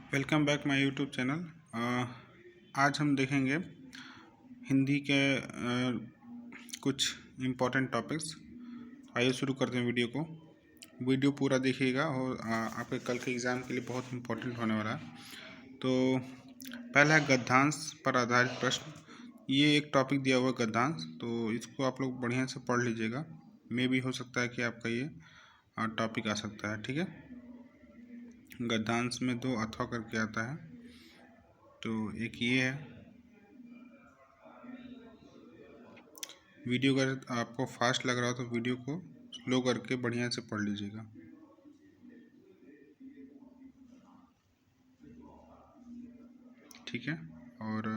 Welcome back my YouTube channel. आज हम देखेंगे हिंदी के कुछ इम्पोर्टेंट टॉपिक्स। आइए शुरू करते हैं वीडियो को। वीडियो पूरा देखिएगा और आपके कल के एग्ज़ाम के लिए बहुत इम्पोर्टेंट होने वाला है। तो पहला है गद्यांश पर आधारित प्रश्न। ये एक टॉपिक दिया हुआ है गद्यांश, तो इसको आप लोग बढ़िया से पढ़ लीजिएगा। मे भी हो सकता है कि आपका ये टॉपिक आ सकता है। ठीक है, गद्यांश में 2 अथवा करके आता है, तो एक ये है। वीडियो अगर आपको फास्ट लग रहा हो तो वीडियो को स्लो करके बढ़िया से पढ़ लीजिएगा। ठीक है, और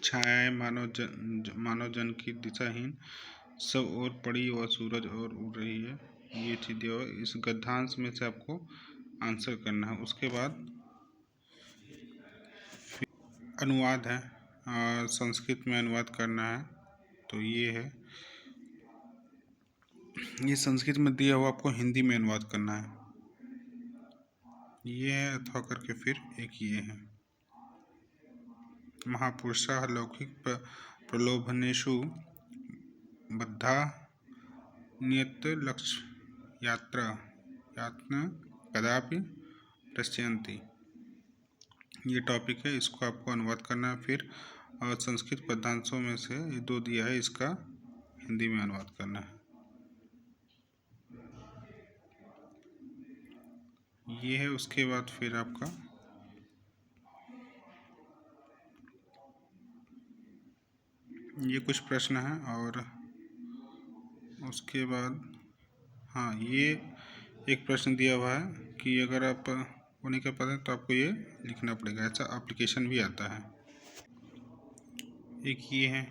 छायाएं मानव जन की दिशाहीन, सब और पड़ी व सूरज और उड़ रही है। ये चीज़ दिया हुआ है। इस गद्यांश में से आपको आंसर करना है। उसके बाद अनुवाद है, संस्कृत में अनुवाद करना है। तो ये है, ये संस्कृत में दिया हुआ आपको हिंदी में अनुवाद करना है। ये है अथवा करके फिर एक ये है। महापुरुषः लौकिक प्रलोभनेषु बद्धा नियतलक्ष्य यातना कदापि पश्यन्ति। ये टॉपिक है, इसको आपको अनुवाद करना है। फिर संस्कृत पदांशों में से ये 2 दिया है, इसका हिंदी में अनुवाद करना है। ये है। उसके बाद फिर आपका ये कुछ प्रश्न है, और उसके बाद हाँ, ये एक प्रश्न दिया हुआ है कि अगर आप नहीं कर पाते तो आपको ये लिखना पड़ेगा। ऐसा एप्लीकेशन भी आता है। एक ये है,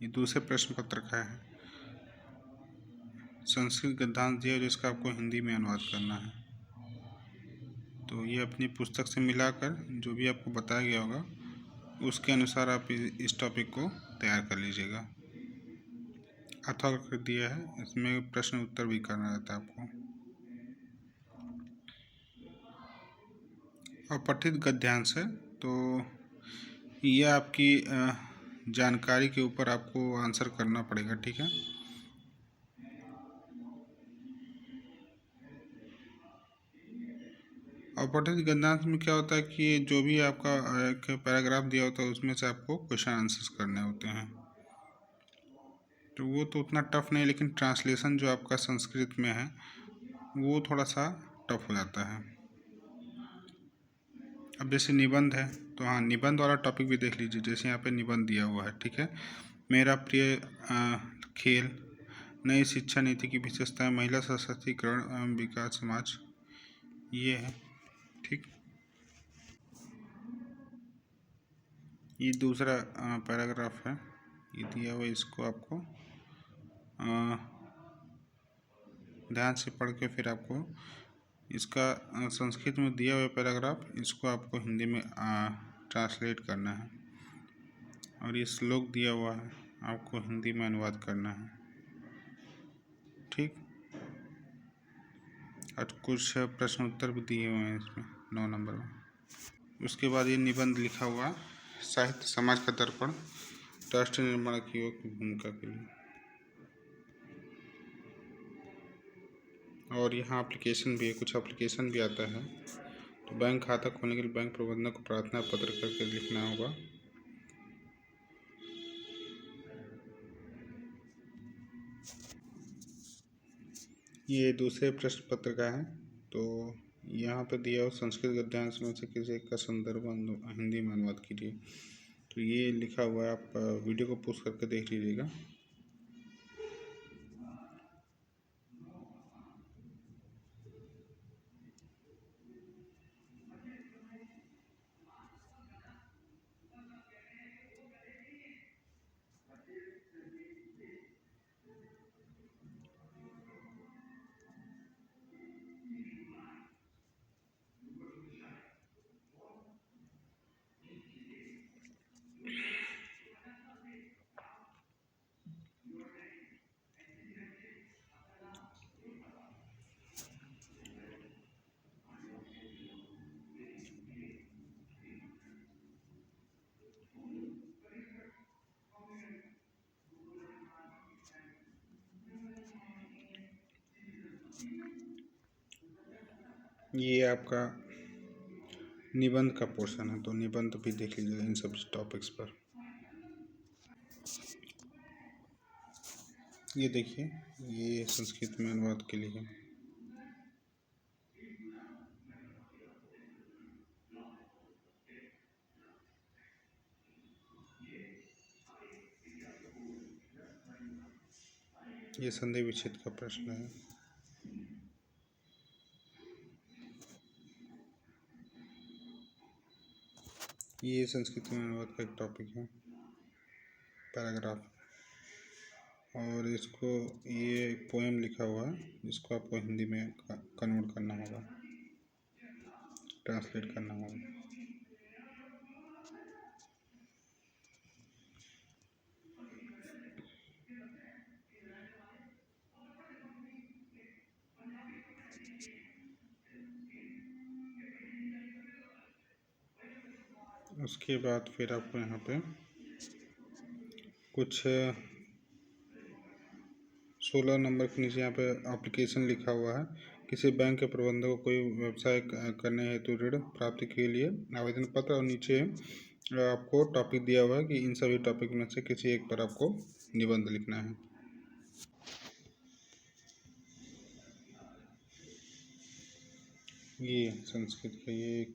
ये दूसरे प्रश्न पत्र का है। संस्कृत गद्यांश दिया जिसका आपको हिंदी में अनुवाद करना है। तो ये अपनी पुस्तक से मिलाकर जो भी आपको बताया गया होगा उसके अनुसार आप इस टॉपिक को तैयार कर लीजिएगा। अथवा कर दिया है, इसमें प्रश्न उत्तर भी करना रहता है आपको। और पठित गद्यांश है, तो ये आपकी जानकारी के ऊपर आपको आंसर करना पड़ेगा। ठीक है, और पठित गद्यांश में क्या होता है कि जो भी आपका एक पैराग्राफ दिया होता है उसमें से आपको क्वेश्चन आंसर्स करने होते हैं। तो वो तो उतना टफ नहीं, लेकिन ट्रांसलेशन जो आपका संस्कृत में है वो थोड़ा सा टफ हो जाता है। अब जैसे निबंध है, तो हाँ, निबंध वाला टॉपिक भी देख लीजिए। जैसे यहाँ पे निबंध दिया हुआ है। ठीक है, मेरा प्रिय खेल, नई शिक्षा नीति की विशेषताएं, महिला सशक्तिकरण एवं विकास समाज, ये है। ठीक, ये दूसरा पैराग्राफ है, ये दिया हुआ। इसको आपको ध्यान से पढ़ के फिर आपको इसका संस्कृत में दिया हुआ पैराग्राफ, इसको आपको हिंदी में ट्रांसलेट करना है। और ये श्लोक दिया हुआ है, आपको हिंदी में अनुवाद करना है। ठीक, और कुछ प्रश्न उत्तर भी दिए हुए हैं इसमें 9 नंबर में। उसके बाद ये निबंध लिखा हुआ है, साहित्य समाज का दर्पण, राष्ट्र निर्माण की ओर की भूमिका के लिए। और यहाँ एप्लीकेशन भी है, कुछ एप्लीकेशन भी आता है। तो बैंक खाता खोलने के लिए बैंक प्रबंधक को प्रार्थना पत्र करके लिखना होगा। ये दूसरे प्रश्न पत्र का है। तो यहाँ पे दिया हो संस्कृत गद्यांश में से किसी एक का संदर्भ हिंदी में अनुवाद कीजिए। तो ये लिखा हुआ है, आप वीडियो को पोस्ट करके देख लीजिएगा। ये आपका निबंध का पोर्शन है, तो निबंध भी देख लीजिएगा इन सब टॉपिक्स पर। ये देखिए, ये संस्कृत में अनुवाद के लिए है। ये संधि विच्छेद का प्रश्न है। ये संस्कृत में अनुवाद का एक टॉपिक है, पैराग्राफ। और इसको, ये एक पोएम लिखा हुआ है जिसको आपको हिंदी में कन्वर्ट करना होगा, ट्रांसलेट करना होगा। उसके बाद फिर आपको यहाँ पे कुछ 16 नंबर के नीचे यहाँ पे एप्लीकेशन लिखा हुआ है। किसी बैंक के प्रबंधक को कोई व्यवसाय करने हेतु ऋण प्राप्ति के लिए आवेदन पत्र, और नीचे आपको टॉपिक दिया हुआ है कि इन सभी टॉपिक में से किसी एक पर आपको निबंध लिखना है। ये संस्कृत का ये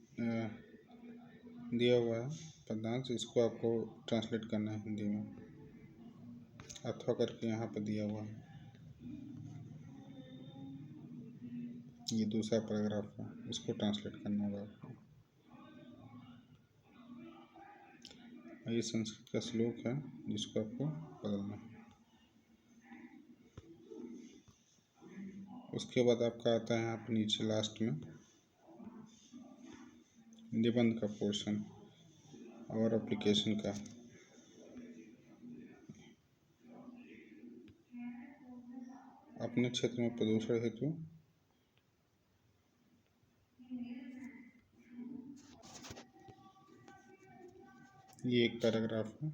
दिया हुआ है पदांश, इसको आपको ट्रांसलेट करना है हिंदी में, अथवा करके यहाँ पर दिया हुआ है। ये दूसरा पैराग्राफ है, इसको ट्रांसलेट करना होगा आपको। ये संस्कृत का श्लोक है जिसको आपको बदलना है। उसके बाद आपका आता है यहाँ पर नीचे लास्ट में निबंध का पोर्शन और एप्लीकेशन का। अपने क्षेत्र में प्रदूषण हेतु ये एक पैराग्राफ है।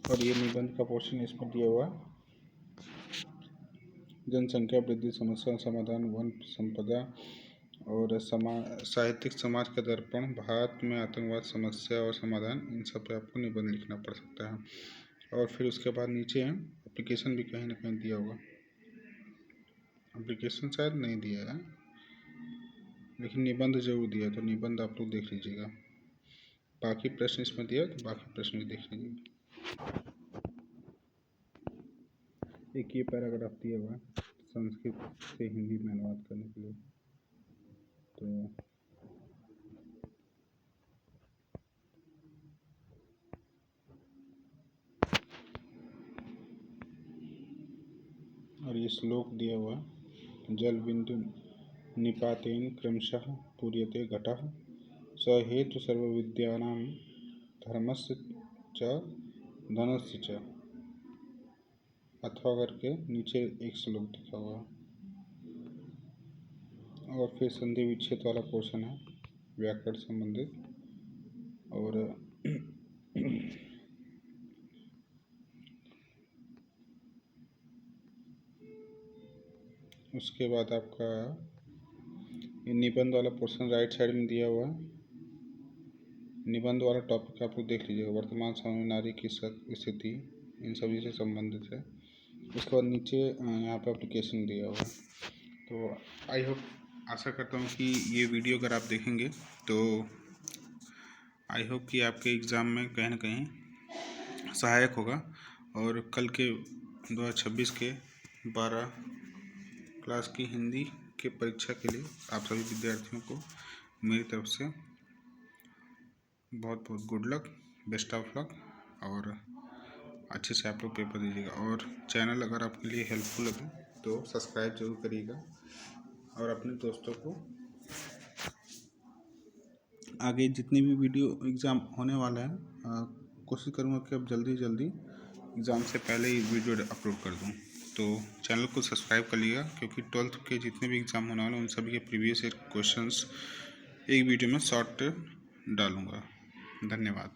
और ये निबंध का पोर्शन इसमें दिया हुआ है। जनसंख्या वृद्धि, समस्या समाधान, वन संपदा और साहित्यिक समाज का दर्पण, भारत में आतंकवाद समस्या और समाधान, इन सब पे आपको निबंध लिखना पड़ सकता है। और फिर उसके बाद नीचे एप्लीकेशन भी कहीं ना कहीं दिया होगा। एप्लीकेशन शायद नहीं दिया है, लेकिन निबंध जरूर दिया, तो निबंध आप लोग देख लीजिएगा। बाकी प्रश्न इसमें दिया, तो बाकी प्रश्न भी देख लीजिएगा। एक ये पैराग्राफ दिया हुआ है संस्कृत से हिंदी में अनुवाद करने के लिए, तो और ये श्लोक दिया हुआ है, जल बिंदु निपातेन क्रमशः पूर्यते घटः, स हेतु सर्वविद्यानां धर्मस्य च धनस्य च, अथवा करके नीचे एक श्लोक दिखा हुआ है। और फिर संधि विच्छेद वाला पोर्शन है व्याकरण संबंधित। और उसके बाद आपका ये निबंध वाला पोर्शन राइट साइड में दिया हुआ है। निबंध वाला टॉपिक आप लोग देख लीजिएगा, वर्तमान समय में नारी की स्थिति, इन सभी से संबंधित है। उसके बाद नीचे यहाँ पे एप्लीकेशन दिया हुआ है। तो आई होप, आशा करता हूँ कि ये वीडियो अगर आप देखेंगे तो आई होप कि आपके एग्ज़ाम में कहीं ना कहीं सहायक होगा। और कल के 2026 के 12 क्लास की हिंदी के परीक्षा के लिए आप सभी विद्यार्थियों को मेरी तरफ से बहुत बहुत good luck, best of luck, और अच्छे से आप लोग पेपर दीजिएगा। और चैनल अगर आपके लिए हेल्पफुल लगे तो सब्सक्राइब जरूर करिएगा और अपने दोस्तों को आगे जितनी भी वीडियो एग्ज़ाम होने वाला है कोशिश करूँगा कि अब जल्दी जल्दी एग्ज़ाम से पहले ही वीडियो अपलोड कर दूँ। तो चैनल को सब्सक्राइब कर लीजिएगा, क्योंकि 12th के जितने भी एग्ज़ाम होने वाले हैं उन सभी के प्रीवियस ईयर क्वेश्चंस एक वीडियो में शॉर्ट डालूँगा। धन्यवाद।